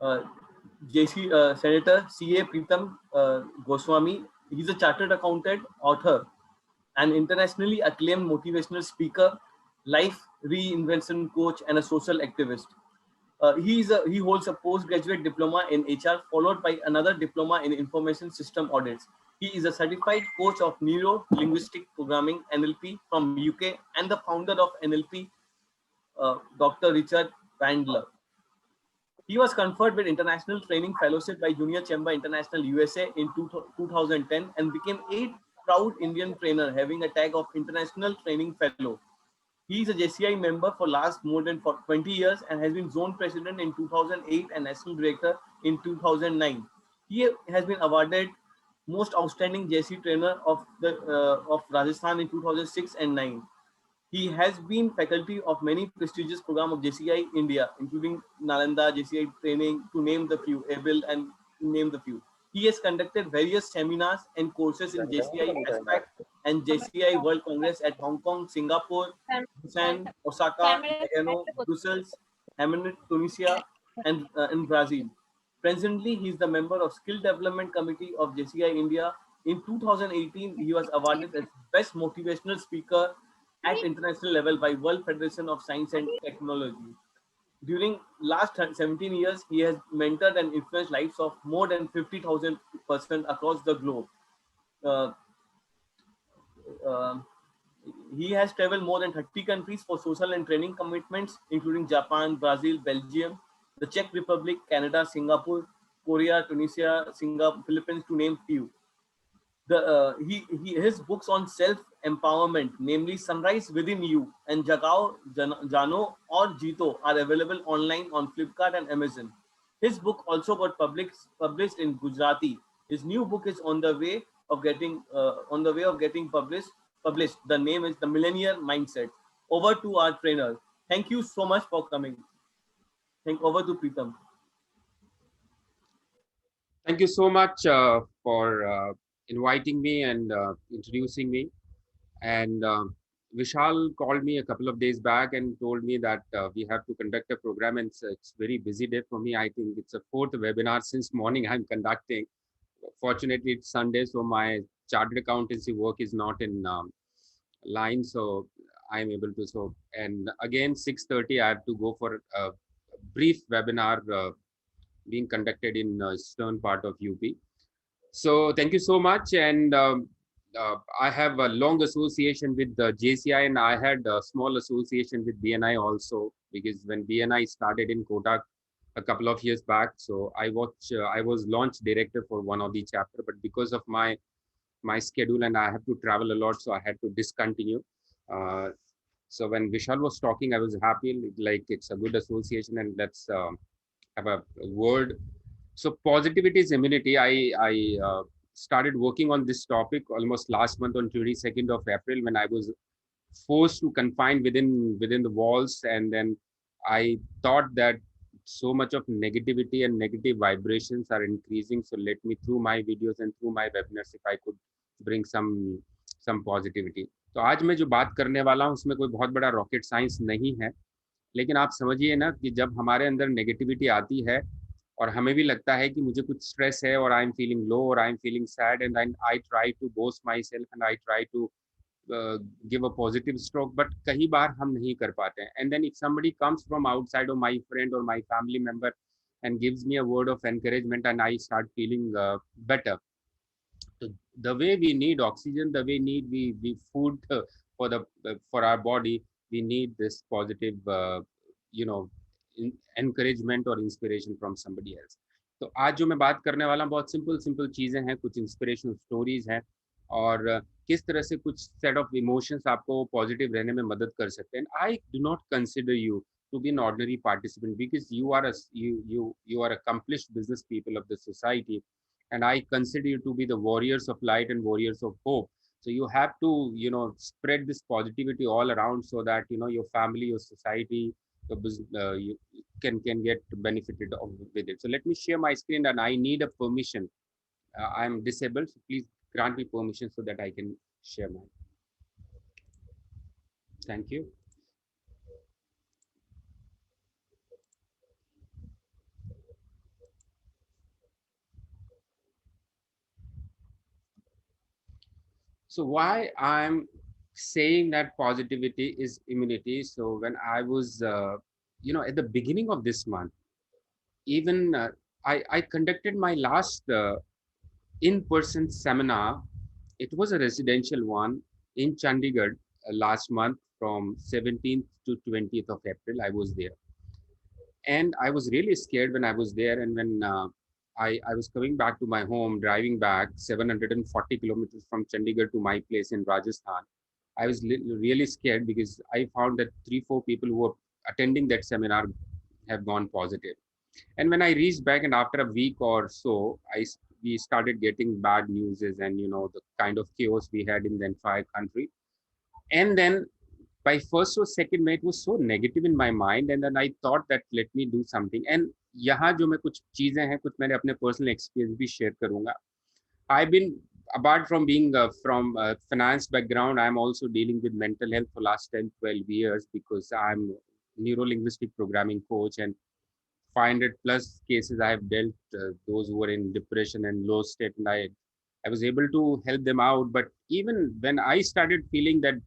uh, Senator CA Pritam Goswami. He's a chartered accountant, author, an internationally acclaimed motivational speaker, life reinvention coach, and a social activist. He holds a postgraduate diploma in HR, followed by another diploma in information system audits. He is a certified coach of neuro linguistic programming (NLP) from UK and the founder of NLP, Dr. Richard Bandler. He was conferred with International Training Fellowship by Junior Chamber International USA in 2010 and became a proud Indian trainer having a tag of International Training Fellow. He is a JCI member for last more than 20 years and has been zone president in 2008 and national director in 2009. He has been awarded most outstanding JC trainer of Rajasthan in 2006 and 9. He has been faculty of many prestigious programs of JCI India, including Nalanda, JCI training, to name the few, able and to name the few. He has conducted various seminars and courses in JCI ASPAC and JCI World Congress at Hong Kong, Singapore, Busan, Osaka, Nagano, Brussels, Hammamet, Tunisia, and in Brazil. Presently, he is the member of Skill Development Committee of JCI India. In 2018, he was awarded as Best Motivational Speaker at international level by World Federation of Science and Technology. During last 17 years, he has mentored and influenced lives of more than 50,000 persons across the globe. Uh, uh, he has traveled more than 30 countries for social and training commitments, including Japan, Brazil, Belgium, the Czech Republic, Canada, Singapore, Korea, Tunisia, Singapore, Philippines, to name few. His books on self empowerment, namely Sunrise Within You and Jagao Jano or Jito, are available online on Flipkart and Amazon. His book also got published in Gujarati. His new book is on the way of getting published. Published. The name is The Millennial Mindset. Over to our trainer. Thank you so much for coming. Over to Pritam. Thank you so much for inviting me and introducing me. And Vishal called me a couple of days back and told me that we have to conduct a program, and it's very busy day for me. I think it's a fourth webinar since morning I'm conducting. Fortunately, it's Sunday, so my chartered accountancy work is not in line, so I'm able to. So, and again, 6:30, I have to go for a brief webinar being conducted in eastern part of UP. So thank you so much. And I have a long association with the JCI, and I had a small association with BNI also, because when BNI started in Kotak a couple of years back, so I was launch director for one of the chapter, but because of my schedule and I have to travel a lot, so I had to discontinue. Uh, so when Vishal was talking, I was happy, like it's a good association, and let's have a word. So positivity is immunity. I started working on this topic almost last month on 22nd of April, when I was forced to confine within the walls, and then I thought that so much of negativity and negative vibrations are increasing. So let me, through my videos and through my webinars, if I could bring some positivity. तो आज मैं जो बात करने वाला हूँ उसमें कोई बहुत बड़ा रॉकेट साइंस नहीं है, लेकिन आप समझिए ना कि जब हमारे अंदर नेगेटिविटी आती है और हमें भी लगता है कि मुझे कुछ स्ट्रेस है और आई एम फीलिंग लो और I am feeling sad, and I try to boost myself and I try to give a positive stroke, but कई बार हम नहीं कर पाते हैं. And then if somebody comes from outside, or my friend or my family member, and gives me a word of encouragement, and I start feeling better. So the way we need oxygen, the way we food for our body, we need this positive you know encouragement or inspiration from somebody else. तो आज जो मैं बात करने वाला हूँ बहुत simple चीजें हैं, कुछ इंस्पिरेशनल स्टोरीज हैं, और किस तरह से कुछ सेट ऑफ इमोशंस आपको पॉजिटिव रहने में मदद कर सकते हैं. I do not consider you to be an ordinary participant, because you are accomplished business people of the society, and I consider you to be the warriors of light and warriors of hope. So you have to spread this positivity all around, so that your family, your society, your business, you can get benefited with it. So let me share my screen, and I need a permission. I am disabled, so please grant me permission so that I can share mine. Thank you. So why I'm saying that positivity is immunity? So when I was at the beginning of this month, even I conducted my last in-person seminar. It was a residential one in Chandigarh last month from 17th to 20th of April. I was there, and I was really scared when I was there. And when I was coming back to my home, driving back 740 kilometers from Chandigarh to my place in Rajasthan, I was really scared because I found that 3 4 people who were attending that seminar have gone positive. And when I reached back, and after a week or so, we started getting bad news, and the kind of chaos we had in the entire country. And then by first or second May, it was so negative in my mind, and then I thought that let me do something. And यहाँ जो मैं कुछ चीजें हैं, कुछ मैंने अपने personal experience भी शेयर करूंगा. I've been, apart from being from finance background, I'm also dealing with mental health for last 10 12 years because I'm neuro linguistic programming coach, and 500 plus cases I have dealt, those who were in depression and low state, and I was able to help them out. But even when I started feeling that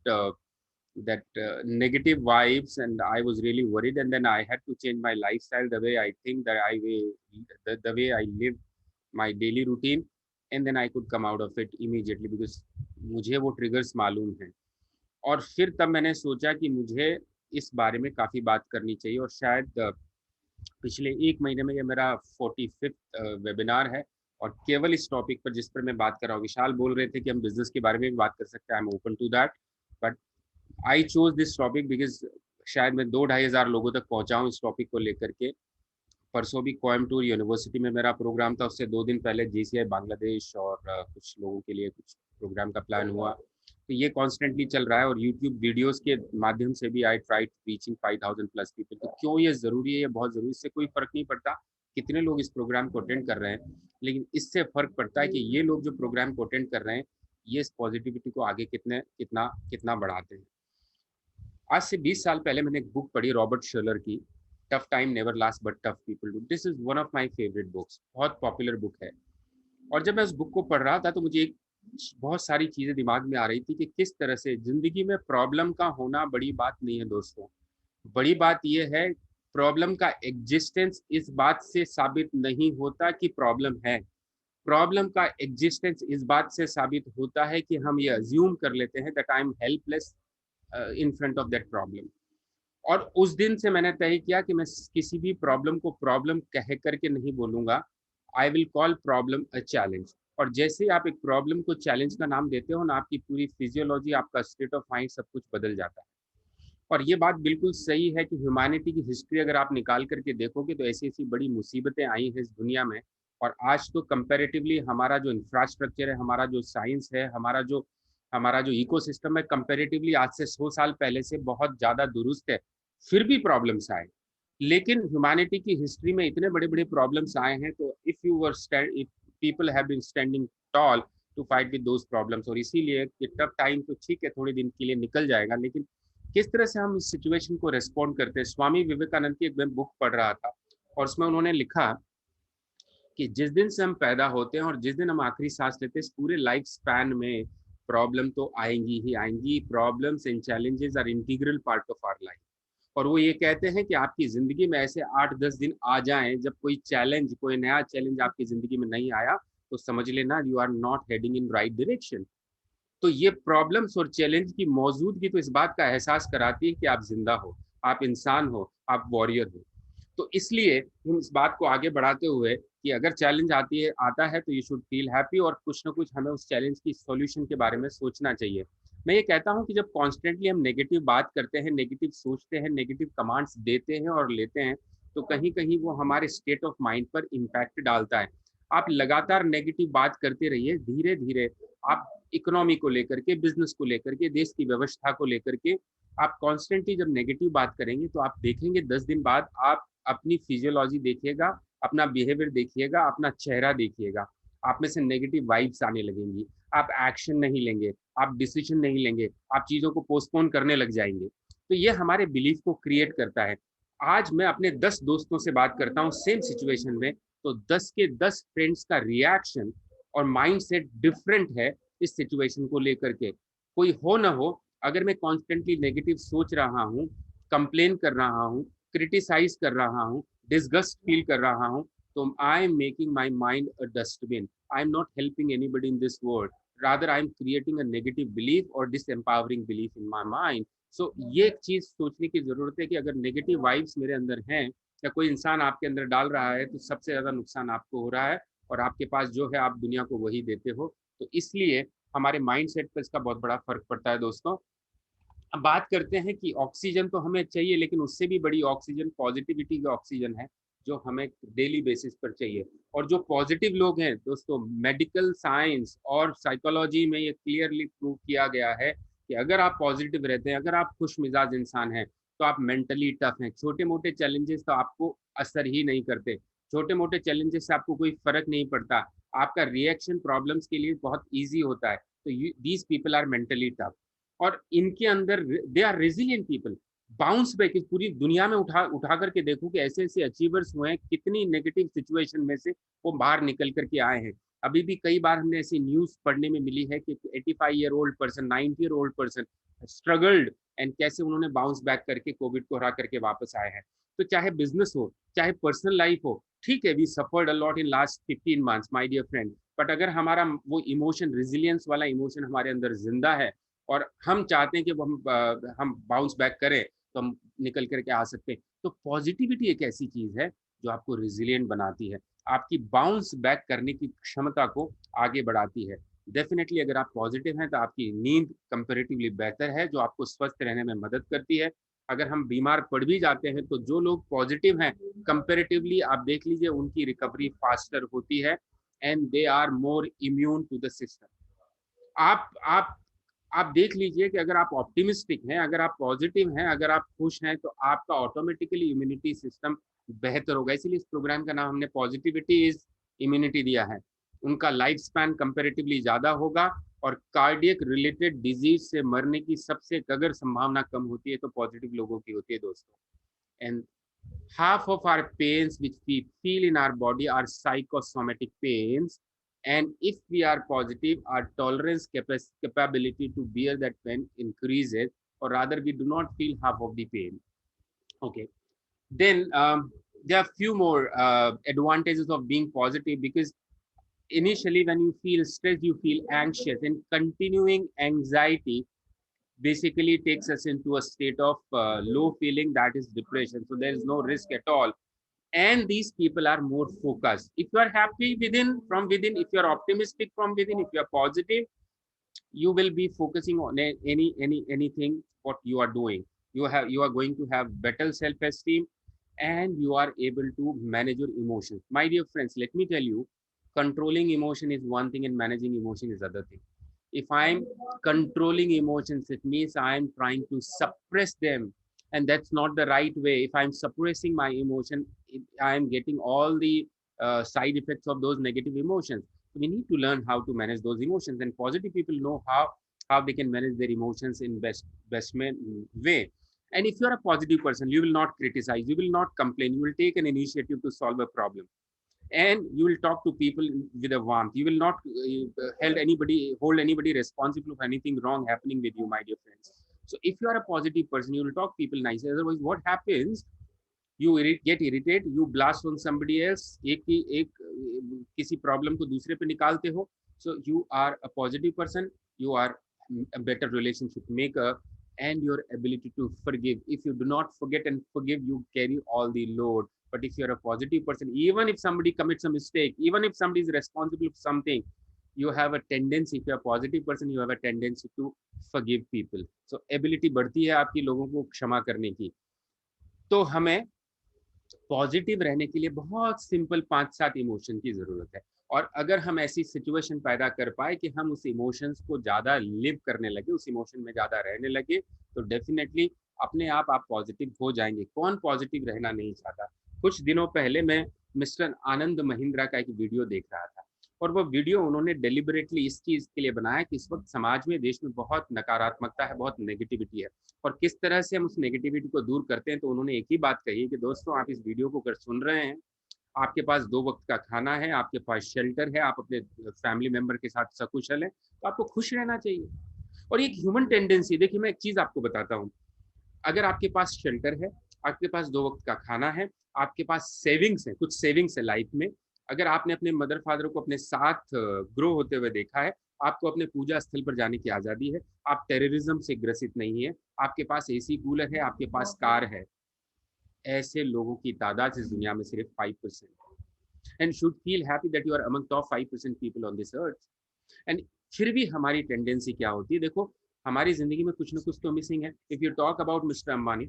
negative vibes, and I was really worried, and then I had to change my lifestyle, the way I think, the way I live my daily routine, and then I could come out of it immediately because मुझे वो triggers मालूम हैं. और फिर तब मैंने सोचा कि मुझे इस बारे में काफ़ी बात करनी चाहिए, और शायद पिछले 1 महीने में ये मेरा 45th वेबिनार है, और केवल इस टॉपिक पर जिस पर मैं बात कर रहा हूँ. विशाल बोल रहे थे कि हम बिजनेस के बारे में भी बात कर सकते हैं, I am open to that, but I chose this topic because शायद मैं 2 ढाई हज़ार लोगों तक पहुंचाऊं इस टॉपिक को लेकर के. परसों भी कोयम्बटूर यूनिवर्सिटी में मेरा प्रोग्राम था, उससे 2 दिन पहले JCI बांग्लादेश और कुछ लोगों के लिए कुछ प्रोग्राम का प्लान हुआ. तो ये कॉन्स्टेंटली चल रहा है, और यूट्यूब वीडियोस के माध्यम से भी I try reaching 5,000 plus people. तो क्यों ये ज़रूरी है? ये बहुत ज़रूरी. इससे कोई फ़र्क नहीं पड़ता कितने लोग इस प्रोग्राम को अटेंड कर रहे हैं, लेकिन इससे फ़र्क पड़ता है कि ये लोग जो प्रोग्राम को अटेंड कर रहे हैं, ये इस पॉजिटिविटी को आगे कितना कितना बढ़ाते हैं. आज से 20 साल पहले मैंने एक बुक पढ़ी रॉबर्ट शर्लर की, tough time never last but tough people do. This is one of my favourite books. बहुत पॉपुलर बुक है. और जब मैं उस बुक को पढ़ रहा था तो मुझे एक बहुत सारी चीजें दिमाग में आ रही थी कि किस तरह से जिंदगी में प्रॉब्लम का होना बड़ी बात नहीं है दोस्तों. बड़ी बात यह है, प्रॉब्लम का एग्जिस्टेंस इस बात से साबित नहीं होता कि प्रॉब्लम है. प्रॉब्लम का एग्जिस्टेंस इस बात से साबित होता है कि हम ये अज्यूम कर लेते हैं that I am helpless in front of that problem. और उस दिन से मैंने तय किया कि मैं किसी भी प्रॉब्लम को प्रॉब्लम कह करके नहीं बोलूंगा. I will call problem a challenge. और जैसे ही आप एक प्रॉब्लम को चैलेंज का नाम देते हो ना, आपकी पूरी फिजियोलॉजी, आपका स्टेट ऑफ माइंड, सब कुछ बदल जाता है. और ये बात बिल्कुल सही है कि ह्यूमैनिटी की हिस्ट्री अगर आप निकाल करके देखोगे तो ऐसी ऐसी बड़ी मुसीबतें आई हैं इस दुनिया में. और आज तो कंपैरेटिवली हमारा जो इंफ्रास्ट्रक्चर है, हमारा जो साइंस है, हमारा जो इकोसिस्टम है, कंपैरेटिवली आज से 100 साल पहले से बहुत ज़्यादा दुरुस्त है. फिर भी प्रॉब्लम्स आए, लेकिन ह्यूमैनिटी की हिस्ट्री में इतने बड़े बड़े प्रॉब्लम्स आए हैं. तो if people have been standing tall to fight with those problems. और इसीलिए कि टफ टाइम तो ठीक है, थोड़े दिन के लिए निकल जाएगा, लेकिन किस तरह से हम इस सिचुएशन को रेस्पॉन्ड करते हैं. स्वामी विवेकानंद की एक मैं बुक पढ़ रहा था, और उसमें उन्होंने लिखा कि जिस दिन से हम पैदा होते हैं और जिस दिन हम आखिरी सांस लेते हैं, इस पूरे लाइफ स्पैन में प्रॉब्लम तो आएंगी ही आएंगी. Problems and challenges are integral part of our life. और वो ये कहते हैं कि आपकी जिंदगी में ऐसे 8-10 दिन आ जाएं जब कोई नया चैलेंज आपकी जिंदगी में नहीं आया, तो समझ लेना you are not heading in right direction. तो ये प्रॉब्लम्स और चैलेंज की मौजूदगी तो इस बात का एहसास कराती है कि आप जिंदा हो, आप इंसान हो, आप वॉरियर हो. तो इसलिए हम इस बात को आगे बढ़ाते हुए कि अगर चैलेंज आता है तो यू शुड फील हैप्पी, और कुछ ना कुछ हमें उस चैलेंज की सॉल्यूशन के बारे में सोचना चाहिए. मैं ये कहता हूँ कि जब कॉन्स्टेंटली हम नेगेटिव बात करते हैं, नेगेटिव सोचते हैं, नेगेटिव कमांड्स देते हैं और लेते हैं, तो कहीं कहीं वो हमारे स्टेट ऑफ माइंड पर इम्पैक्ट डालता है. आप लगातार नेगेटिव बात करते रहिए, धीरे धीरे आप इकोनॉमी को लेकर के, बिजनेस को लेकर के, देश की व्यवस्था को लेकर के आप कॉन्स्टेंटली जब नेगेटिव बात करेंगे, तो आप देखेंगे 10 दिन बाद आप अपनी फिजियोलॉजी देखिएगा, अपना बिहेवियर देखिएगा, अपना चेहरा देखिएगा, आप में से नेगेटिव वाइब्स आने लगेंगी. आप एक्शन नहीं लेंगे, आप डिसीजन नहीं लेंगे, आप चीज़ों को पोस्टपोन करने लग जाएंगे. तो ये हमारे बिलीफ को क्रिएट करता है. आज मैं अपने 10 दोस्तों से बात करता हूँ सेम सिचुएशन में, तो 10 के 10 फ्रेंड्स का रिएक्शन और माइंडसेट डिफरेंट है. इस सिचुएशन को लेकर के। कोई हो ना हो, अगर मैं कॉन्स्टेंटली नेगेटिव सोच रहा हूँ, कंप्लेन कर रहा हूँ, क्रिटिसाइज कर रहा हूँ, डिसगस्ट फील कर रहा हूँ, तो I am making my mind a dustbin. I am not helping anybody in this world, rather I am creating a negative belief or disempowering belief in my mind. So ये एक चीज सोचने की जरूरत है कि अगर नेगेटिव वाइब्स मेरे अंदर हैं या कोई इंसान आपके अंदर डाल रहा है, तो सबसे ज्यादा नुकसान आपको हो रहा है, और आपके पास जो है आप दुनिया को वही देते हो. तो इसलिए हमारे माइंड सेट पर इसका बहुत बड़ा फर्क पड़ता है दोस्तों. अब बात करते हैं कि ऑक्सीजन तो हमें चाहिए, लेकिन उससे भी बड़ी ऑक्सीजन पॉजिटिविटी की ऑक्सीजन है, जो हमें डेली बेसिस पर चाहिए. और जो पॉजिटिव लोग हैं दोस्तों, मेडिकल साइंस और साइकोलॉजी में ये क्लियरली प्रूव किया गया है कि अगर आप पॉजिटिव रहते हैं, अगर आप खुश मिजाज इंसान हैं, तो आप मेंटली टफ हैं. छोटे मोटे चैलेंजेस तो आपको असर ही नहीं करते, छोटे मोटे चैलेंजेस से आपको कोई फर्क नहीं पड़ता, आपका रिएक्शन प्रॉब्लम्स के लिए बहुत ईजी होता है. तो these people are mentally tough. और इनके अंदर they are resilient people. Bounce back, पूरी दुनिया में उठा उठा करके देखो कि ऐसे ऐसे अचीवर्स हुए हैं, कितनी नेगेटिव सिचुएशन में से वो बाहर निकल करके आए हैं. अभी भी कई बार हमने ऐसी न्यूज पढ़ने में मिली है कि 85 year old person, 90 year old person struggled, and कैसे उन्होंने बाउंस बैक करके कोविड को हरा करके वापस आए हैं. तो चाहे बिजनेस हो, चाहे पर्सनल लाइफ हो, ठीक है, we suffered a lot in last 15 months my dear friend, but अगर हमारा वो इमोशन, रेजिलियंस वाला इमोशन हमारे अंदर जिंदा है, और हम चाहते हैं कि वो हम बाउंस बैक करें, तो हम निकल करके आ सकते हैं. तो पॉजिटिविटी एक ऐसी चीज है जो आपको रिजिलियंट बनाती है, आपकी बाउंस बैक करने की क्षमता को आगे बढ़ाती है. डेफिनेटली अगर आप पॉजिटिव हैं तो आपकी नींद कंपेरेटिवली बेहतर है, जो आपको स्वस्थ रहने में मदद करती है. अगर हम बीमार पड़ भी जाते हैं, तो जो लोग पॉजिटिव हैं, कंपेरेटिवली आप देख लीजिए उनकी रिकवरी फास्टर होती है, and they are more immune to the system. आप आप देख लीजिए कि अगर आप ऑप्टिमिस्टिक हैं, अगर आप पॉजिटिव हैं, अगर आप खुश हैं, तो आपका ऑटोमेटिकली इम्यूनिटी सिस्टम बेहतर होगा. इसीलिए इस प्रोग्राम का नाम हमने पॉजिटिविटी इज इम्यूनिटी दिया है. उनका लाइफ स्पैन कंपेरेटिवली ज्यादा होगा, और कार्डियक रिलेटेड डिजीज से मरने की सबसे अगर संभावना कम होती है तो पॉजिटिव लोगों की होती है दोस्तों. And half of our pains which we feel in our body are psychosomatic pains, and if we are positive, our tolerance capability to bear that pain increases, or rather we do not feel half of the pain. Okay, then there are few more advantages of being positive, because initially when you feel stressed, you feel anxious, and continuing anxiety basically takes us into a state of low feeling, that is depression. So there is no risk at all, and these people are more focused. If you are happy within, from within, if you are optimistic from within, if you are positive, you will be focusing on anything what you are doing. You are going to have better self esteem, and you are able to manage your emotions. My dear friends, let me tell you, controlling emotion is one thing and managing emotion is other thing. If I'm controlling emotions, it means I'm trying to suppress them, and that's not the right way. If I'm suppressing my emotion, I'm getting all the side effects of those negative emotions. So we need to learn how to manage those emotions, and positive people know how they can manage their emotions in best way. And if you're a positive person, you will not criticize, you will not complain, you will take an initiative to solve a problem, and you will talk to people with a warmth. You will not hold anybody responsible for anything wrong happening with you, my dear friends. So if you are a positive person, you will talk people nicely. Otherwise, what happens, you get irritated, you blast on somebody else, एक किसी problem को दूसरे पे निकालते हो. So you are a positive person, you are a better relationship maker, and your ability to forgive. If you do not forget and forgive, you carry all the load. But if you're a positive person, even if somebody commits a mistake, even if somebody is responsible for something, you have a tendency, if you're a positive person, you have a tendency to forgive people. So ability बढ़ती है आपकी लोगों को क्षमा करने की. तो हमें पॉजिटिव रहने के लिए बहुत सिंपल 5-7 इमोशन की जरूरत है. और अगर हम ऐसी सिचुएशन पैदा कर पाए कि हम उस इमोशंस को ज्यादा लिव करने लगे, उस इमोशन में ज्यादा रहने लगे, तो डेफिनेटली अपने आप पॉजिटिव हो जाएंगे. कौन पॉजिटिव रहना नहीं चाहता. कुछ दिनों पहले मैं मिस्टर आनंद महिंद्रा का एक वीडियो देख रहा था, और वो वीडियो उन्होंने डेलिबरेटली इस चीज के लिए बनाया कि इस वक्त समाज में, देश में बहुत नकारात्मकता है, बहुत नेगेटिविटी है, और किस तरह से हम उस नेगेटिविटी को दूर करते हैं. तो उन्होंने एक ही बात कही कि दोस्तों, आप इस वीडियो को अगर सुन रहे हैं, आपके पास 2 वक्त का खाना है, आपके पास शेल्टर है, आप अपने फैमिली मेंबर के साथ सकुशल है, तो आपको खुश रहना चाहिए। और एक ह्यूमन टेंडेंसी, देखिए मैं एक चीज आपको बताता हूँ, अगर आपके पास शेल्टर है, आपके पास 2 वक्त का खाना है, आपके पास सेविंग्स है, कुछ सेविंग्स है लाइफ में, अगर आपने अपने मदर फादर को अपने साथ ग्रो होते हुए देखा है, आपको अपने पूजा स्थल पर जाने की आजादी है, आप टेररिज्म से ग्रसित नहीं है, आपके पास एसी कूलर है, आपके पास कार है, ऐसे लोगों की तादाद इस दुनिया में सिर्फ 5%, and should feel happy that you are among top 5% people on this earth. And फिर भी हमारी टेंडेंसी क्या होती है, देखो हमारी जिंदगी में कुछ ना कुछ तो मिसिंग है। If you talk about mister Ambani,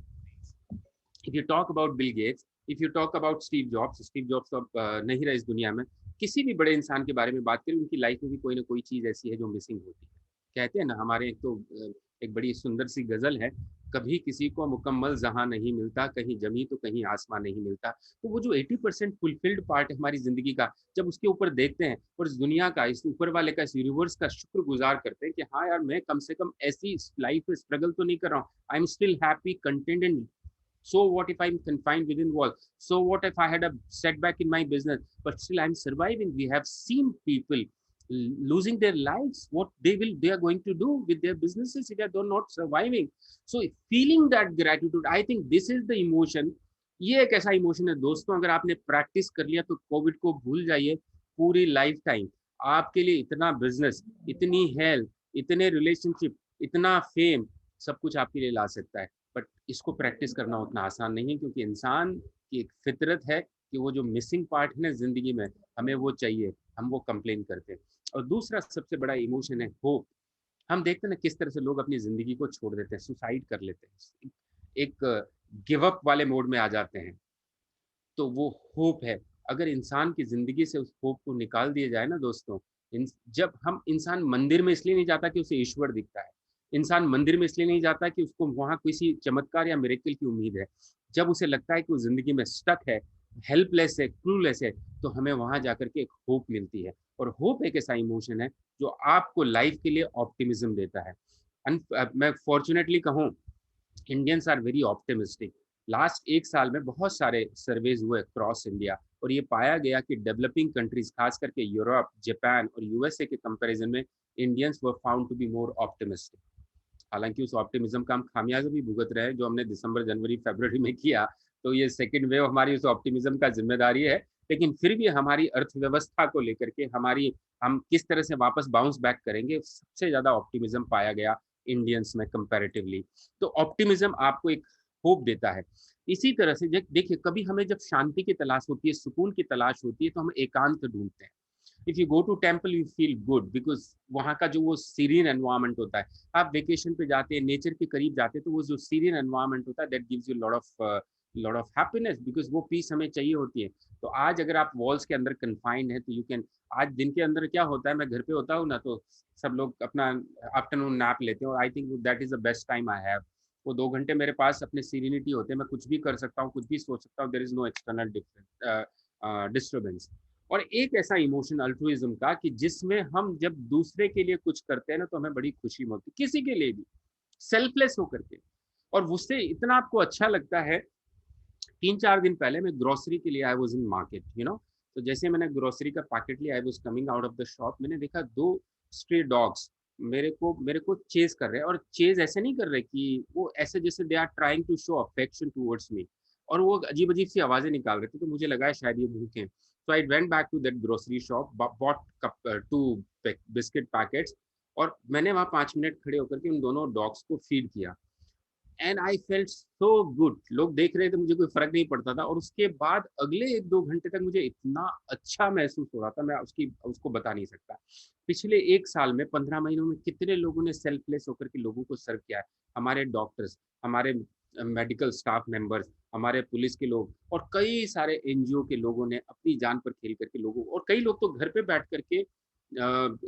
if you talk about Bill Gates, if you talk about Steve jobs तो अब नहीं रहे इस दुनिया में, किसी भी बड़े इंसान के बारे में बात करें, उनकी लाइफ में भी कोई ना कोई चीज ऐसी है जो मिसिंग होती है। कहते हैं ना, हमारे एक तो एक बड़ी सुंदर सी गजल है, कभी किसी को मुकम्मल जहां नहीं मिलता, कहीं जमी तो कहीं आसमां नहीं मिलता। तो वो जो 80% फुलफिल्ड पार्ट है हमारी जिंदगी का, जब उसके ऊपर देखते हैं और इस दुनिया का, इस ऊपर वाले का, इस यूनिवर्स का शुक्रगुजार करते हैं कि हाँ यार, मैं कम से कम ऐसी लाइफ में स्ट्रगल तो नहीं कर रहा हूँ, I am still happy content and so what if I'm confined within walls, so what if I had a setback in my business, but still I'm surviving. We have seen people losing their lives, what they are going to do with their businesses if they are not surviving. So feeling that gratitude, I think this is the emotion. ये एक ऐसा emotion है दोस्तों, अगर आपने practice कर लिया तो कोविड को भूल जाइए पूरी लाइफ टाइम। आपके लिए इतना बिजनेस, इतनी हेल्थ, इतने रिलेशनशिप, इतना फेम, सब कुछ आपके लिए ला सकता है, बट इसको प्रैक्टिस करना उतना आसान नहीं है, क्योंकि इंसान की एक फितरत है कि वो जो मिसिंग पार्ट है ना जिंदगी में, हमें वो चाहिए, हम वो कंप्लेन करते हैं। और दूसरा सबसे बड़ा इमोशन है होप। हम देखते हैं ना किस तरह से लोग अपनी जिंदगी को छोड़ देते हैं, सुसाइड कर लेते हैं, एक गिव अप वाले मोड में आ जाते हैं। तो वो होप है, अगर इंसान की जिंदगी से उस होप को निकाल दिया जाए ना दोस्तों, जब हम, इंसान मंदिर में इसलिए नहीं जाता कि उसे ईश्वर दिखता है, इंसान मंदिर में इसलिए नहीं जाता कि उसको वहां किसी चमत्कार या मिरेकल की उम्मीद है, जब उसे लगता है कि वो जिंदगी में स्टक है, हेल्पलेस है, क्लूलेस है, तो हमें वहां जाकर के एक होप मिलती है। और होप एक ऐसा इमोशन है जो आपको लाइफ के लिए ऑप्टिमिज्म देता है। मैं फॉर्चुनेटली कहूँ, Indians are very optimistic. Last 1 साल में बहुत सारे सर्वेज हुए क्रॉस इंडिया, और ये पाया गया कि डेवलपिंग कंट्रीज, खास करके यूरोप, जापान और यूएसए के कंपैरिजन में, Indians were found to be more optimistic. हालांकि उस ऑप्टिमिज्म का हम खामियाजा भी भुगत रहे हैं, जो हमने दिसंबर, जनवरी, फरवरी में किया, तो ये सेकेंड वेव हमारी उस ऑप्टिमिज्म का जिम्मेदारी है। लेकिन फिर भी हमारी अर्थव्यवस्था को लेकर के, हमारी, हम किस तरह से वापस बाउंस बैक करेंगे, सबसे ज्यादा ऑप्टिमिज्म पाया गया इंडियंस में कंपैरेटिवली। तो ऑप्टिमिज्म आपको एक होप देता है। इसी तरह से देखिए, कभी हमें जब शांति की तलाश होती है, सुकून की तलाश होती है, तो हम एकांत ढूंढते हैं। If you go to temple you feel good, because वहाँ का जो वो सीरीन एनवायरमेंट होता है, आप वेकेशन पे जाते हैं, नेचर के करीब जाते हैं, तो वो जो सीरीन एनवायरमेंट होता है, that gives you lot of happiness, because वो पीस हमें चाहिए होती है। तो आज अगर आप वॉल्स के अंदर कन्फाइंड है, तो यू कैन, आज दिन के अंदर क्या होता है, मैं घर पे होता हूँ ना, तो सब लोग अपना आफ्टरनून नैप लेते हैं, और I think that is the best time I have. वो 2 घंटे मेरे पास अपने सीरीनिटी होते हैं, मैं कुछ भी कर सकता हूँ, कुछ भी सोच सकता हूँ, there is no external disturbance. और एक ऐसा इमोशन अल्ट्रुइज्म का, कि जिसमें हम जब दूसरे के लिए कुछ करते हैं ना, तो हमें बड़ी खुशी होती है, किसी के लिए भी सेल्फलेस होकर के, और उससे इतना आपको अच्छा लगता है। 3-4 दिन पहले मैं ग्रोसरी के लिए आई वाज इन मार्केट, तो जैसे मैंने ग्रोसरी का पैकेट लिया, I was coming out of the shop, मैंने देखा 2 स्ट्रे डॉग्स मेरे को चेज कर रहे हैं, और चेज ऐसे नहीं कर रहे कि वो ऐसे जैसे they are trying to show affection towards me, और वो अजीब अजीब सी आवाजें निकाल रहे थे, तो मुझे लगा शायद ये भूखे हैं। So I went back to that grocery shop, bought 2 biscuit packets, और मैंने वहाँ 5 मिनट खड़े होकर के उन दोनों डॉग्स को फीड किया, and I felt so good. लोग देख रहे थे, मुझे कोई फर्क नहीं पड़ता था, और उसके बाद अगले 1-2 घंटे तक मुझे इतना अच्छा महसूस हो रहा था, मैं उसको बता नहीं सकता। पिछले 1 साल में, 15 महीनों में, कितने लोगों ने सेल्फलेस होकर के लोगों को सर्व किया है। हमारे डॉक्टर्स, हमारे मेडिकल स्टाफ मेंबर्स, हमारे पुलिस के लोग, और कई सारे एनजीओ के लोगों ने अपनी जान पर खेल करके लोगों, और कई लोग तो घर पे बैठ करके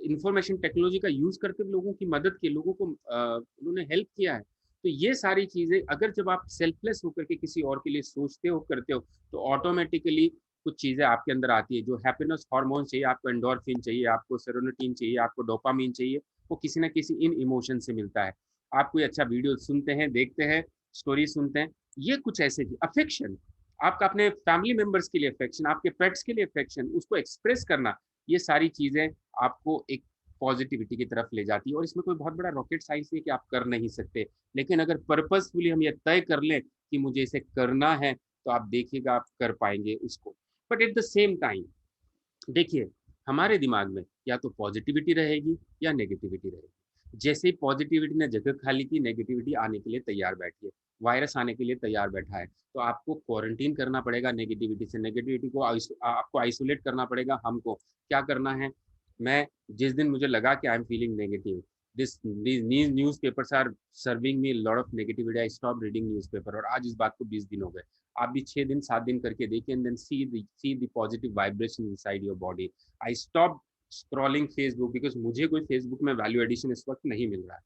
इंफॉर्मेशन टेक्नोलॉजी का यूज करके लोगों की मदद की, लोगों को उन्होंने हेल्प किया है। तो ये सारी चीजें, अगर जब आप सेल्फलेस होकर के किसी और के लिए सोचते हो, करते हो, तो ऑटोमेटिकली कुछ चीजें आपके अंदर आती है, जो हैप्पीनेस हार्मोन चाहिए आपको, एंडोर्फिन चाहिए आपको, सेरोटोनिन चाहिए आपको, डोपामिन चाहिए, वो किसी ना किसी इन इमोशन से मिलता है। आप कोई अच्छा वीडियो सुनते हैं, देखते हैं, स्टोरी सुनते हैं, ये कुछ ऐसे अफेक्शन, आपका अपने फैमिली मेंबर्स के लिए अफेक्शन, आपके पेट्स के लिए अफेक्शन, उसको एक्सप्रेस करना, ये सारी चीजें आपको एक पॉजिटिविटी की तरफ ले जाती है। और इसमें कोई बहुत बड़ा रॉकेट साइंस नहीं कि आप कर नहीं सकते, लेकिन अगर पर्पसफुली हम ये तय कर लें कि मुझे इसे करना है, तो आप देखिएगा आप कर पाएंगे उसको। But at the same time देखिए, हमारे दिमाग में या तो पॉजिटिविटी रहेगी या नेगेटिविटी रहेगी। जैसे ही पॉजिटिविटी ने जगह खाली की, नेगेटिविटी आने के लिए तैयार बैठी है, वायरस आने के लिए तैयार बैठा है। तो आपको क्वारंटीन करना पड़ेगा नेगेटिविटी से, नेगेटिविटी को आपको आइसोलेट करना पड़ेगा। हमको क्या करना है, मैं जिस दिन मुझे लगा कि आई am feeling negative, these newspapers are serving me a lot of negativity, I stopped reading newspaper। और आज इस बात को 20 दिन हो गए। आप भी 6 दिन 7 दिन करके देखिए, and then see the positive vibration inside your body. I stop scrolling Facebook, because मुझे कोई फेसबुक में वैल्यू एडिशन इस वक्त नहीं मिल रहा है।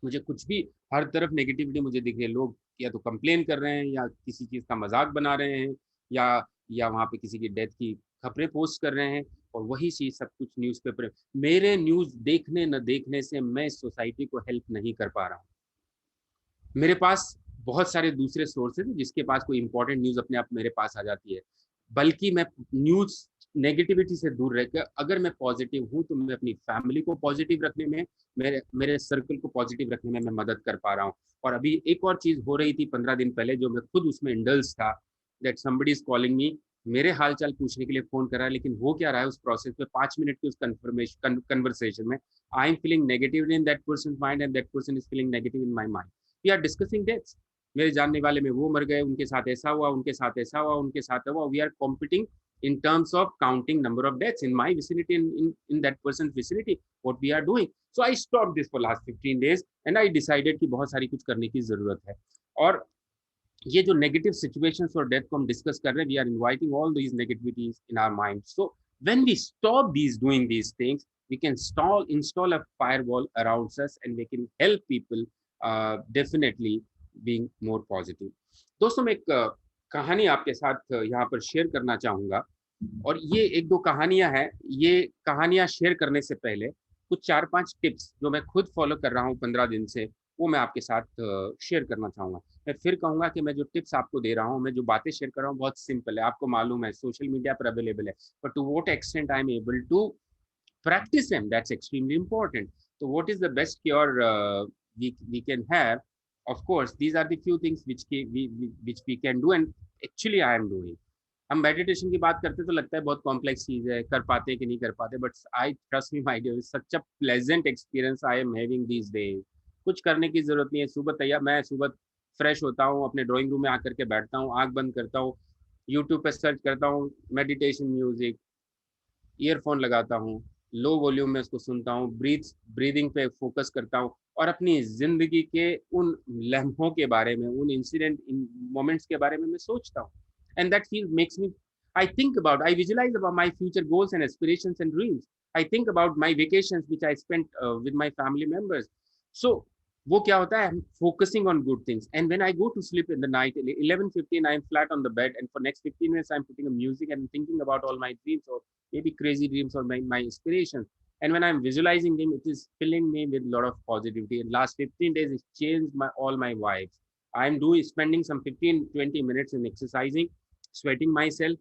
मुझे कुछ भी, हर तरफ नेगेटिविटी मुझे दिख रही है। लोग या तो कंप्लेन कर रहे हैं, या किसी चीज का मजाक बना रहे हैं, या वहां पे किसी की डेथ की खबरें पोस्ट कर रहे हैं। और वही चीज सब कुछ न्यूज़पेपर, मेरे न्यूज देखने न देखने से मैं इस सोसाइटी को हेल्प नहीं कर पा रहा हूँ। मेरे पास बहुत सारे दूसरे सोर्सेज हैं जिसके पास कोई इंपॉर्टेंट न्यूज अपने आप मेरे पास आ जाती है। बल्कि मैं न्यूज नेगेटिविटी से दूर रहकर अगर मैं पॉजिटिव हूं, तो मैं अपनी फैमिली को पॉजिटिव रखने में, मेरे मेरे सर्कल को पॉजिटिव रखने में मैं मदद कर पा रहा हूँ। और अभी एक और चीज हो रही थी 15 दिन पहले, जो मैं खुद उसमें इंडल्स था, that somebody is calling me, मेरे हाल चाल पूछने के लिए फोन कर रहा है। लेकिन हो क्या रहा है उस प्रोसेस में, 5 मिनट की उस कन्फर्मेशन कन्वर्सेशन में, I am feeling negative in that person mind and that person is feeling negative in my mind. We are discussing deaths, मेरे जानने वाले में वो मर गए, उनके साथ ऐसा हुआ, उनके साथ ऐसा हुआ, उनके साथ हुआ। We are competing in terms of counting number of deaths in my vicinity, in that person's vicinity, what we are doing. So I stopped this for last 15 days and I decided कि बहुत सारी कुछ करने की जरूरत है। और ये जो नेगेटिव सिचुएशंस और डेथ को हम डिस्कस कर रहे हैं, we are inviting all these negativities in our mind. So when we stop these doing these things, we can install a firewall around us and we can help people definitely being more positive। दोस्तों, मैं एक कहानी आपके साथ यहाँ पर share करना चाहूंगा। और ये एक दो कहानियां हैं। ये कहानियां शेयर करने से पहले कुछ 4-5 टिप्स जो मैं खुद फॉलो कर रहा हूँ 15 दिन से, वो मैं आपके साथ शेयर करना चाहूंगा। मैं फिर कहूंगा कि मैं जो टिप्स आपको दे रहा हूँ, मैं जो बातें शेयर कर रहा हूँ, बहुत सिंपल है। आपको मालूम है सोशल मीडिया पर अवेलेबल है, but to what extent I am able to practice them, that's extremely important। So what is the best cure we can have? Of course these are the few things which we can do, and actually I am doing। हम meditation की बात करते तो लगता है बहुत complex चीज है, कर पाते कि नहीं कर पाते, but I trust me my dear, such a pleasant experience I am having these days. कुछ करने की जरूरत नहीं है। मैं सुबह फ्रेश होता हूँ, अपने ड्राइंग रूम में आकर के बैठता हूँ, आंख बंद करता हूँ, यूट्यूब पे सर्च करता हूँ मेडिटेशन म्यूजिक, ईयरफोन लगाता हूँ, लो वॉल्यूम में उसको सुनता हूँ, ब्रीदिंग पे फोकस करता हूँ, और अपनी जिंदगी के उन लम्हों के बारे में, उन इंसिडेंट मोमेंट्स के बारे में मैं सोचता हूँ। And that feel makes me, I visualize about my future goals and aspirations and dreams। I think about my vacations which I spent with my family members। So वो क्या होता है, focusing on good things। And when I go to sleep in the night 11:15, I'm flat on the bed, and for next 15 minutes I'm putting a music and thinking about all my dreams, or maybe crazy dreams, or my inspirations। And when I'm visualizing them, it is filling me with a lot of positivity। And last 15 days it changed all my vibes। I'm doing spending some 15-20 minutes in exercising, sweating myself।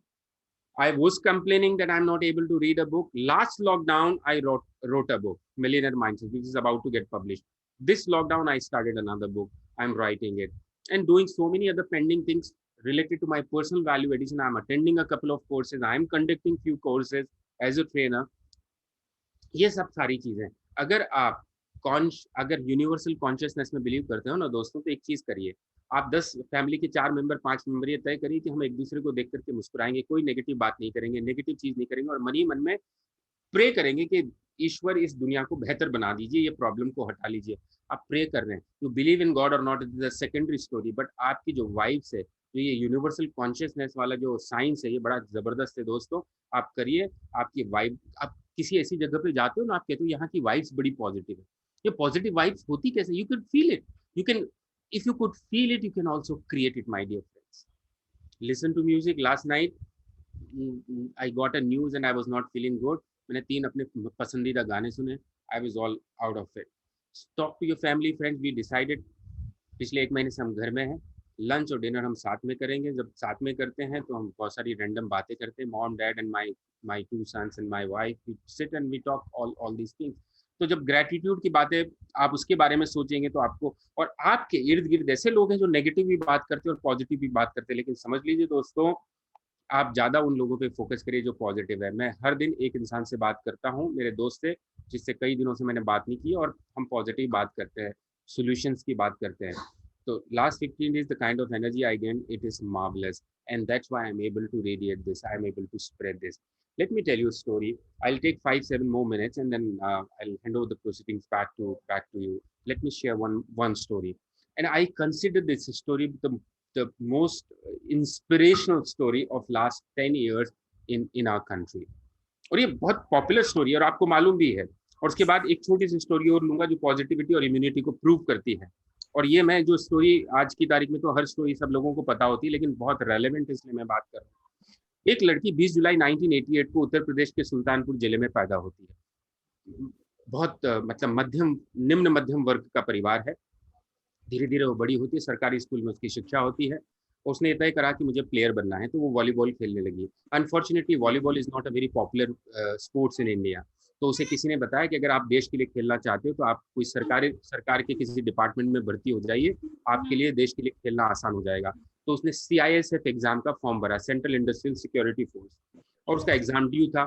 I was complaining that I'm not able to read a book. Last lockdown, I wrote a book, Millionaire Mindset, which is about to get published. This lockdown, I started another book. I'm writing it and doing so many other pending things related to my personal value addition। I'm attending a couple of courses। I'm conducting few courses as a trainer। ये सब सारी चीजें, अगर आप अगर universal consciousness में believe करते हो ना दोस्तों, तो एक चीज करिए। आप 10 फैमिली के 4 मेंबर 5 मेंबर ये तय करिए कि हम एक दूसरे को देख करके मुस्कुराएंगे, कोई नेगेटिव बात नहीं करेंगे, नेगेटिव चीज नहीं करेंगे, और मन ही मन में प्रे करेंगे कि ईश्वर इस दुनिया को बेहतर बना दीजिए, ये प्रॉब्लम को हटा लीजिए। आप प्रे कर रहे हैं, यू बिलीव इन गॉड और not, it is a secondary story. But आपकी जो वाइब्स है, जो ये यूनिवर्सल कॉन्शियसनेस वाला जो साइंस है, ये बड़ा जबरदस्त है दोस्तों। आप करिए, आपकी वाइब, आप किसी ऐसी जगह पे जाते हो ना, आप कहते हो यहाँ की वाइब्स बड़ी पॉजिटिव है। ये पॉजिटिव वाइब्स होती कैसे, you can feel it, you can, if you could feel it, you can also create it, my dear friends. Listen to music. Last night I got a news and I was not feeling good. मैंने 3 अपने पसंदीदा गाने सुने, I was all out of it. Talk to your family friends. We decided, पिछले 1 महीने से हम घर में हैं, लंच और डिनर हम साथ में करेंगे। जब साथ में करते हैं तो हम बहुत सारी रैंडम बातें करते हैं, mom dad and my 2 sons and my wife, we sit and we talk all these things. तो जब ग्रेटिट्यूड की बातें आप उसके बारे में सोचेंगे तो आपको, और आपके इर्द गिर्द ऐसे लोग हैं जो नेगेटिव भी बात करते हैं और पॉजिटिव भी बात करते हैं, लेकिन समझ लीजिए दोस्तों, आप ज्यादा उन लोगों पे फोकस करिए जो पॉजिटिव है। मैं हर दिन एक इंसान से बात करता हूँ, मेरे दोस्त से, जिससे कई दिनों से मैंने बात नहीं की, और हम पॉजिटिव बात करते हैं, सॉल्यूशंस की बात करते हैं। तो last 15 days, the kind of energy I gain, it is marvelous, and that's why I'm able to radiate this. I'm able to spread this. Let me tell you a story. I'll take 5-7 more minutes, and then I'll hand over the proceedings back to you. Let me share one story, and I consider this story the most inspirational story of last 10 years in our country. और ये बहुत popular story है और आपको मालूम भी है। और उसके बाद एक छोटी सी स्टोरी और लूंगा जो पॉजिटिविटी और इम्यूनिटी को प्रूव करती है। और ये मैं जो स्टोरी आज की तारीख में, तो हर स्टोरी सब लोगों को पता होती है, लेकिन बहुत रेलेवेंट, इसलिए मैं बात कर रहा हूँ। एक लड़की 20 जुलाई 1988 को उत्तर प्रदेश के सुल्तानपुर जिले में पैदा होती है। बहुत मतलब निम्न मध्यम वर्ग का परिवार है। धीरे धीरे वो बड़ी होती है, सरकारी स्कूल में उसकी शिक्षा होती है। उसने तय करा कि मुझे प्लेयर बनना है, तो वो वॉलीबॉल खेलने लगी। Unfortunately volleyball is not a very popular sports in India. तो उसे किसी ने बताया कि अगर आप देश के लिए खेलना चाहते हो तो आप कोई सरकार के किसी डिपार्टमेंट में भर्ती हो जाइए, आपके लिए देश के लिए खेलना आसान हो जाएगा। तो उसने CISF एग्जाम का फॉर्म भरा, सेंट्रल इंडस्ट्रियल सिक्योरिटी फोर्स, और उसका एग्जाम ड्यू था।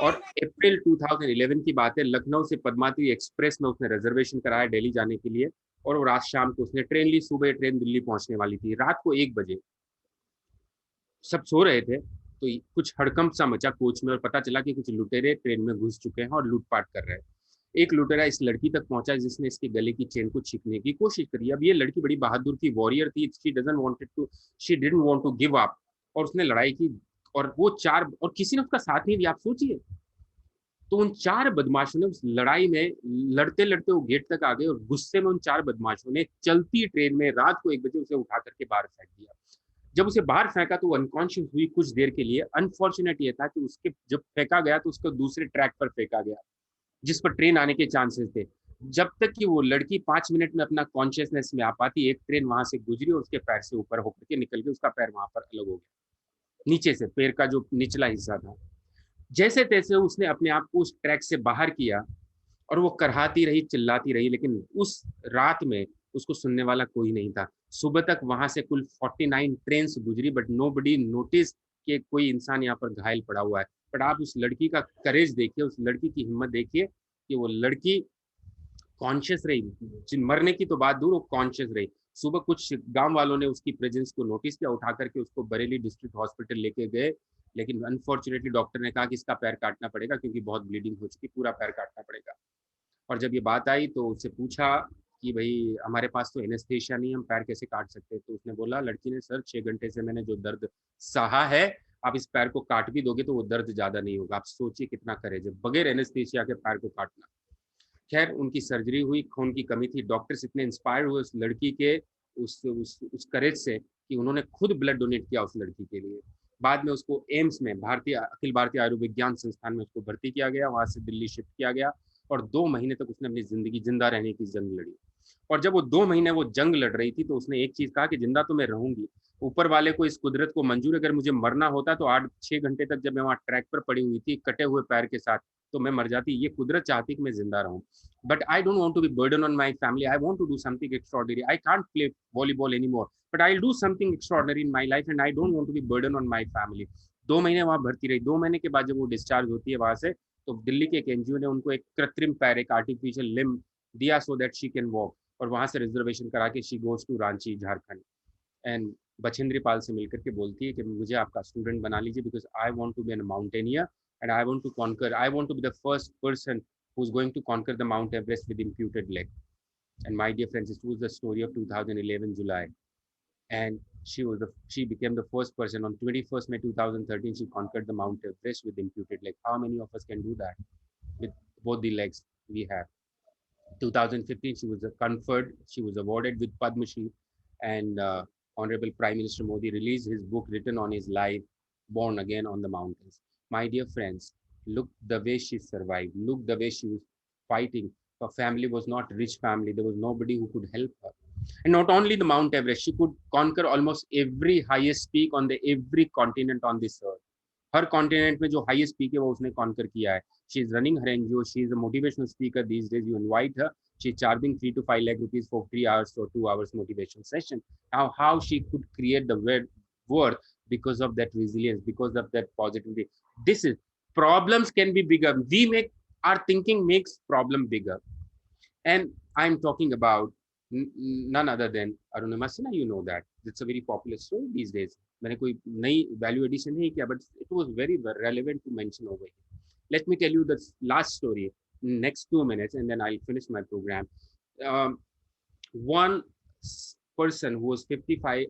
और अप्रैल 2011 की बात है, लखनऊ से पद्मावती एक्सप्रेस में उसने रिजर्वेशन कराया दिल्ली जाने के लिए। और वो रात शाम को उसने ट्रेन ली, सुबह ट्रेन दिल्ली पहुंचने वाली थी। रात को 1 बजे सब सो रहे थे तो कुछ हड़कंप सा मचा कोच में, और पता चला कि कुछ लुटेरे ट्रेन में घुस चुके हैं और लूटपाट कर रहे हैं। एक लुटेरा इस लड़की तक पहुंचा जिसने इसके गले की चेन को छीनने की कोशिश करी। अब ये लड़की बड़ी बहादुर थी, वॉरियर थी, she didn't want to give up, और उसने लड़ाई की। और वो चार, और किसी ने उसका साथ नहीं दिया, आप सोचिए। तो उन 4 बदमाशों ने उस लड़ाई में लड़ते लड़ते वो गेट तक आ गए, और गुस्से में उन 4 बदमाशों ने चलती ट्रेन में रात को 1 बजे उसे उठा करके बाहर फेंक दिया। जब उसे बाहर फेंका तो वो अनकॉन्शियस हुई कुछ देर के लिए। अनफॉर्चुनेट ये था कि उसके जब फेंका गया तो उसको दूसरे ट्रैक पर फेंका गया जिस पर ट्रेन आने के चांसेस थे। जब तक कि वो लड़की 5 मिनट में अपना कॉन्शियसनेस में आ पाती, एक ट्रेन वहां से गुजरी और उसके पैर से ऊपर होकर के निकल के उसका पैर वहां पर अलग हो गया, नीचे से पैर का जो निचला हिस्सा था। जैसे तैसे उसने अपने आप को उस ट्रैक से बाहर किया, और वो करहाती रही, चिल्लाती रही, लेकिन उस रात में उसको सुनने वाला कोई नहीं था। सुबह तक वहां से कुल 49 ट्रेन गुजरी, बट नो बडी नोटिस कि कोई इंसान यहाँ पर घायल पड़ा हुआ है। बट आप उस लड़की का करेज देखिए, उस लड़की की हिम्मत देखिए कि वो लड़की कॉन्शियस रही, मरने की तो बात दूर, वो कॉन्शियस रही। सुबह कुछ गांव वालों ने उसकी प्रेजेंस को नोटिस किया, उठा करके उसको बरेली डिस्ट्रिक्ट हॉस्पिटल लेके गए, लेकिन अनफॉर्चुनेटली डॉक्टर ने कहा कि इसका पैर काटना पड़ेगा क्योंकि बहुत ब्लीडिंग हो चुकी, पूरा पैर काटना पड़ेगा। और जब ये बात आई तो उससे पूछा कि भाई हमारे पास तो एनेस्थेशिया नहीं, हम पैर कैसे काट सकते हैं। तो उसने बोला, लड़की ने, सर 6 घंटे से मैंने जो दर्द सहा है, आप इस पैर को काट भी दोगे तो वो दर्द ज्यादा नहीं होगा। आप सोचिए कितना करेज है, बगैर एनेस्थेशिया के पैर को काटना। खैर उनकी सर्जरी हुई, खून की कमी थी। डॉक्टर्स इतने इंस्पायर हुए उस लड़की के उस करेज से कि उन्होंने खुद ब्लड डोनेट किया उस लड़की के लिए। बाद में उसको एम्स में, भारतीय अखिल भारतीय आयुर्विज्ञान संस्थान में उसको भर्ती किया गया, वहां से दिल्ली शिफ्ट किया गया। और 2 महीने तक उसने अपनी जिंदगी जिंदा रहने की जंग लड़ी। और जब वो 2 महीने वो जंग लड़ रही थी तो उसने एक चीज कहा कि जिंदा तो मैं रहूंगी, ऊपर वाले को, इस कुदरत को मंजूर, अगर मुझे मरना होता तो 8-6 घंटे तक जब मैं वहां ट्रैक पर पड़ी हुई थी कटे हुए पैर के साथ, तो मैं मर जाती। ये कुदरत चाहती कि मैं जिंदा रहूं। But I don't want to be burden on my family. I want to do something extraordinary. I can't play volleyball anymore, but I'll do something extraordinary in my life, and I don't want to be burden on my family. 2 महीने वहां भर्ती रही। 2 महीने के बाद जब वो discharge होती है वहां से, तो दिल्ली के एक NGO ने उनको एक कृत्रिम पैर, एक आर्टिफिशियल लिम्ब दिया, so that she can walk. और वहां से रिजर्वेशन करा के she goes to Ranchi, Jharkhand. And Bachendri Pal से मिलकर के बोलती है कि मुझे आपका स्टूडेंट बना लीजिए, because I want to be an mountaineer, and I want to conquer, I want to be the first person who's going to conquer the Mount Everest with imputed leg. And my dear friends, this was the story of 2011 July. And she became the first person on 21st May 2013. She conquered the Mount Everest with imputed leg. How many of us can do that with both the legs we have? 2015, she was conferred, she was awarded with Padma Shri, and Honorable Prime Minister Modi released his book written on his life, Born Again on the Mountains. My dear friends, look the way she survived. Look the way she was fighting. Her family was not rich family. There was nobody who could help her. And not only the Mount Everest, she could conquer almost every highest peak on the every continent on this earth. Her continent में जो highest peak है वो उसने conquer किया है. She is running her NGO. She is a motivational speaker these days. You invite her. She is charging 3 to 5 lakh rupees for 3 hours or 2 hours motivation session. How she could create the worth because of that resilience, because of that positivity. This is problems can be bigger. We make our thinking makes problem bigger. And I'm talking about none other than Arunima Sinha. You know that it's a very popular story these days. मैंने कोई नई value addition नहीं किया, but it was very relevant to mention over here. Let me tell you the last story next 2 minutes, and then I'll finish my program. Um, one person who was 55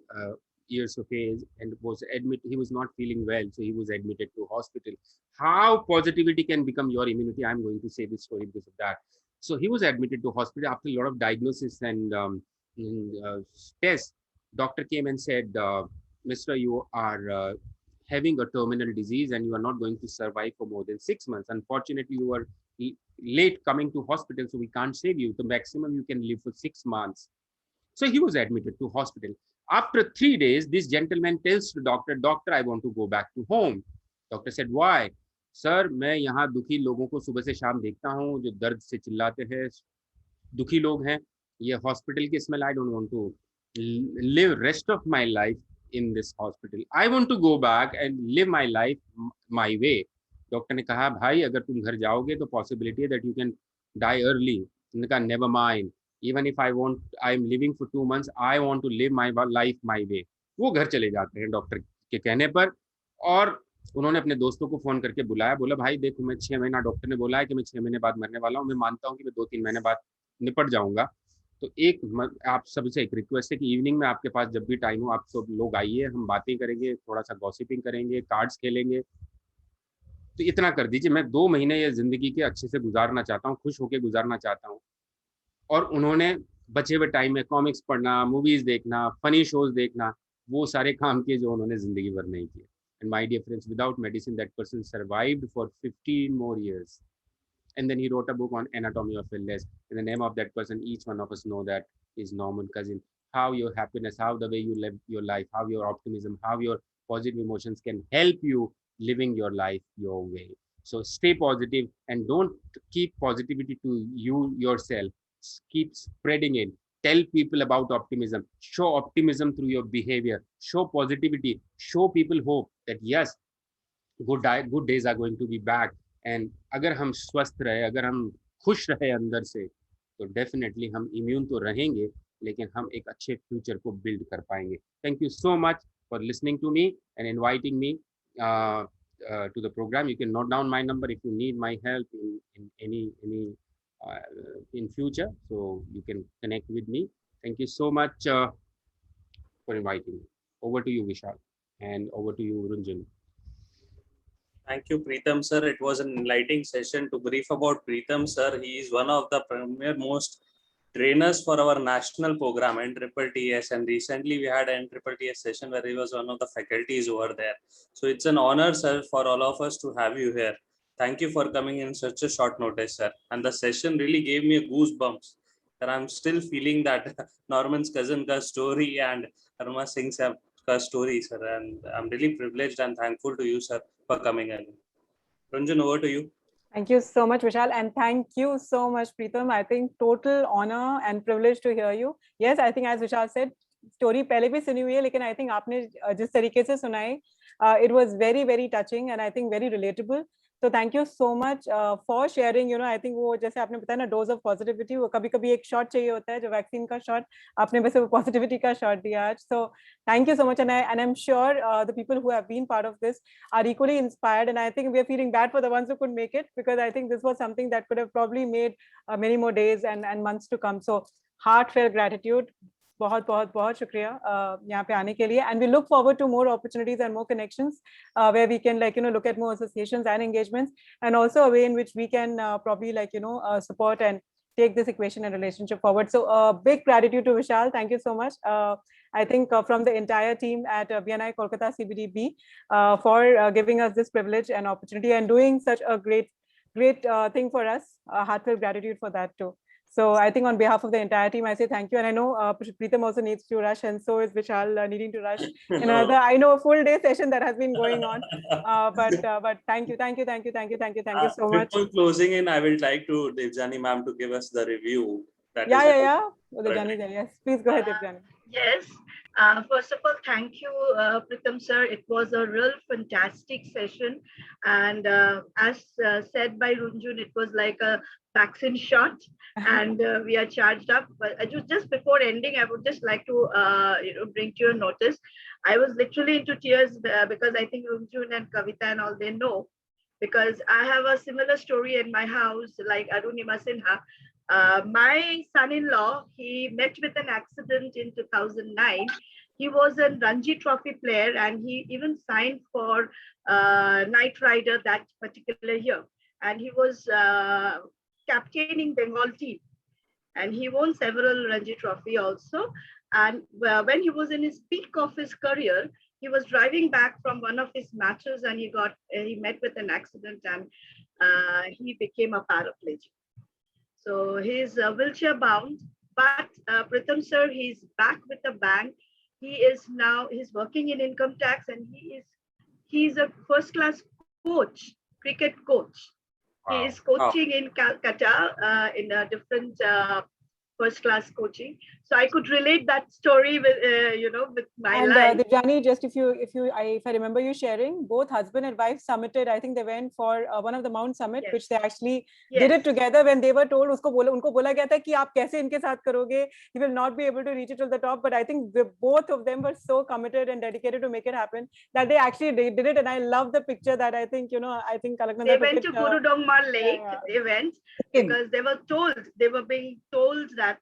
years of age and was admitted, he was not feeling well, so he was admitted to hospital. How positivity can become your immunity? I'm going to say this story because of that. So he was admitted to hospital after a lot of diagnosis and tests. Doctor came and said, Mr. You are having a terminal disease and you are not going to survive for more than 6 months. Unfortunately, you are late coming to hospital, so we can't save you. The maximum you can live for 6 months. So he was admitted to hospital. After 3 days, this gentleman tells the doctor, Doctor, I want to go back to home. Doctor said, why? Sir, मैं यहाँ दुखी लोगों को सुबह से शाम देखता हूँ जो दर्द से चिल्लाते हैं, दुखी लोग हैं. ये हॉस्पिटल की smell. I don't want to live rest of my life in this hospital. I want to go back and live my life my way. Doctor ने कहा, भाई अगर तुम घर जाओगे तो पॉसिबिलिटी है that you can die early. उन्होंने कहा, never mind. Even if I'm living for 2 months, I want to live my life my way. वो घर चले जाते हैं डॉक्टर के कहने पर. और उन्होंने अपने दोस्तों को फोन करके बुलाया, बोला भाई देखो मैं 6 महीना, डॉक्टर ने बोला है कि मैं 6 महीने बाद मरने वाला हूँ, मैं मानता हूँ कि मैं 2-3 महीने बाद निपट जाऊंगा. तो आप सबसे एक रिक्वेस्ट है कि इवनिंग में आपके पास जब भी टाइम हो आप सब लोग आइए, हम बातें करेंगे, थोड़ा सा गॉसिपिंग करेंगे, कार्ड्स खेलेंगे. तो इतना कर दीजिए, मैं 2 महीने ये जिंदगी के अच्छे से गुजारना चाहता हूँ, खुश होकर गुजारना चाहता हूँ. और उन्होंने बचे हुए टाइम में कॉमिक्स पढ़ना, मूवीज देखना, फनी शोज देखना, वो सारे काम किए जो उन्होंने जिंदगी भर नहीं किए. And my dear friends, without medicine that person survived for 15 more years. And then he wrote a book on anatomy of illness. And the name of that person, each one of us know that is Norman Cousin. How your happiness, how the way you live your life, how your optimism, how your positive emotions can help you living your life your way. So stay positive and don't keep positivity to you yourself. Keep spreading it. Tell people about optimism. Show optimism through your behavior. Show positivity. Show people hope that yes, good days are going to be back. And अगर हम स्वस्थ रहे, अगर हम खुश रहे अंदर से, तो डेफिनेटली हम इम्यून तो रहेंगे, लेकिन हम एक अच्छे फ्यूचर को बिल्ड कर पाएंगे. Thank you so much for listening to me and inviting me to the program. You can note down my number if you need my help in any in future, so you can connect with me. Thank you so much for inviting me. Over to you, Vishal, and over to you, Runjan. Thank you, Pritam sir. It was an enlightening session. To brief about Pritam sir, he is one of the premier most trainers for our national program NTTS, and recently we had an NTTS session where he was one of the faculties over there. So it's an honor, sir, for all of us to have you here. Thank you for coming in such a short notice, sir. And the session really gave me a goosebumps. And I'm still feeling that Norman's cousin ka story and Arma Singh's story, sir. And I'm really privileged and thankful to you, sir, for coming in. Ranjan, over to you. Thank you so much, Vishal, and thank you so much, Pritam. I think total honor and privilege to hear you. Yes, I think as Vishal said, story पहले भी सुनी हुई है, लेकिन I think आपने जिस तरीके से सुनाई, it was very, very touching and I think very relatable. So thank you so much for sharing. You know, I think वो जैसे आपने बताया ना, dose of positivity, वो कभी-कभी एक shot चाहिए होता है, जो vaccine का shot, आपने वैसे वो positivity का shot दिया आज. So thank you so much, and I'm sure the people who have been part of this are equally inspired, and I think we are feeling bad for the ones who couldn't make it, because I think this was something that could have probably made many more days and months to come. So heartfelt gratitude. बहुत बहुत बहुत शुक्रिया यहाँ पे आने के लिए, and we look forward to more opportunities and more connections where we can, like, you know, look at more associations and engagements, and also a way in which we can probably, like, you know, support and take this equation and relationship forward. So big gratitude to Vishal. Thank you so much. I think from the entire team at BNI Kolkata CBDB for giving us this privilege and opportunity and doing such a great thing for us. Heartfelt gratitude for that too. So I think on behalf of the entire team, I say thank you. And I know Pritam also needs to rush, and so is Vishal needing to rush in another, I know, a full day session that has been going on. But thank you so much. Before closing in, I would like to Devjani ma'am to give us the review. Yeah. Devjani, yes. Please go ahead, Devjani. Yes. First of all, thank you, Pritam sir. It was a real fantastic session. And as said by Runjun, it was like a vaccine shot and we are charged up. But just before ending, I would just like to bring to your notice. I was literally into tears because I think Runjun and Kavita and all, they know. Because I have a similar story in my house, like Arunima Sinha. My son-in-law, he met with an accident in 2009. He was a Ranji Trophy player and he even signed for Knight Rider that particular year. And he was captaining Bengal team. And he won several Ranji Trophy also. And when he was in his peak of his career, he was driving back from one of his matches and he met with an accident and he became a paraplegic. So he's wheelchair bound, but Pritam sir, he's back with a bang. He's working in income tax and he's a first class coach, cricket coach. Wow. He is coaching in Calcutta in a different first class coaching. So I could relate that story with with my life. Devjani, just if I remember you sharing, both husband and wife summited. I think they went for one of the Mount Summit, which they actually did it together. When they were told, उनको बोला गया था कि आप कैसे इनके साथ करोगे? You will not be able to reach it to the top. But I think both of them were so committed and dedicated to make it happen that they actually did it. And I love the picture that I think they went to Guru Dongmar Lake. Yeah. They went because they were being told that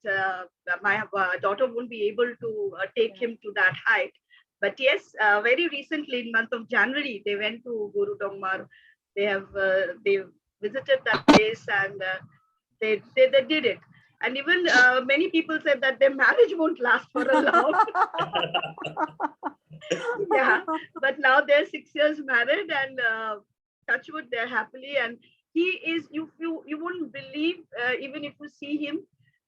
my daughter won't be able to take him to that height. But yes, very recently in month of January, they went to Guru Dongmar. They visited that place and they did it. And even many people said that their marriage won't last for a long. Yeah, but now they're 6 years married and touch wood, they're happily. And he is, you wouldn't believe, even if you see him,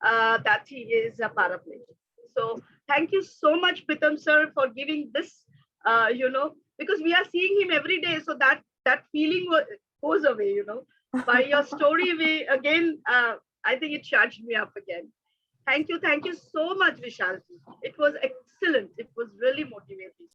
that he is a paraplegic. So thank you so much, Pritam sir, for giving this, because we are seeing him every day. So that feeling goes away, by your story, again, I think it charged me up again. Thank you so much, Vishal. It was excellent. It was really motivating.